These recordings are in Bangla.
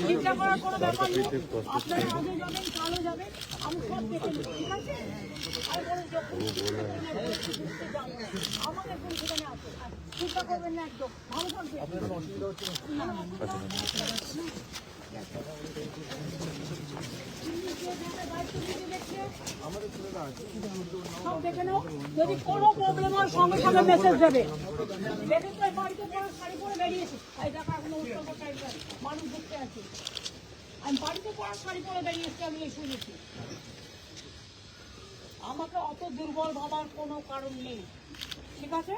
চিন্তা করার কোনো ব্যাপার নেই। আপনারা আগে যাবেন, কালো যাবেন, আমি সব দেখে নেব, ঠিক আছে? আর আমাকে কোন সেখানে আছে, চিন্তা করবেন না একদম, ভালো থাকবেন। সব দেখে নাও, যদি কোনো প্রবলেম হয় সঙ্গে সঙ্গে মেসেজ দেবে। দেখে তো বাড়িতে পরে শাড়ি পরে বেরিয়েছি, এই দেখা এখন উৎসব টাইম মানুষ দেখতে আছে, আমি বাড়িতে পরে শাড়ি পরে বেরিয়েছি, আমি এই শুনেছি। আমাকে অত দুর্বল ভাবার কোনো কারণ নেই, ঠিক আছে?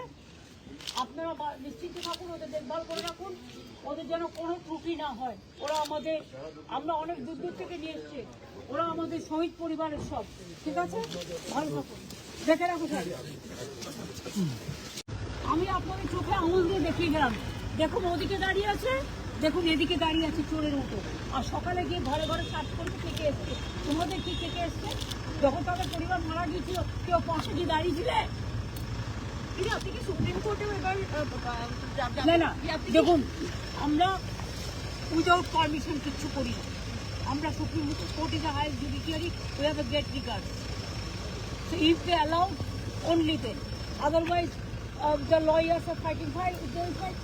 আপনারা নিশ্চিত থাকুন, ওদের দেখভাল করে রাখুন, ওদের যেন কোনো ত্রুটি না হয়। ওরা আমাদের, আমরা অনেক দূর দূর থেকে নিয়ে এসছি, ওরা আমাদের শহীদ পরিবারের সব, ঠিক আছে? ভালো থাকুন, দেখে রাখুন। আমি আপনাদের চোখে আঙুল দিয়ে দেখিয়ে গেলাম, দেখুন ওদিকে দাঁড়িয়ে আছে, দেখুন এদিকে দাঁড়িয়ে আছে চোরের মতো। আর সকালে গিয়ে ঘরে ঘরে সার্চ করতে কে কে এসছে, তোমাদের কি কে কে এসছে? যখন তাদের পরিবার মারা গিয়েছিল কেউ পাশে গিয়ে দাঁড়িয়েছিলে? সুপ্রিম কোর্টেও এবার না, দেখুন আমরা উইদাউট পারমিশন কিচ্ছু করি না। আমরা supreme court is the highest judiciary, we have a great regard. So if they allow, only then. Otherwise, the lawyers are fighting. If they fight,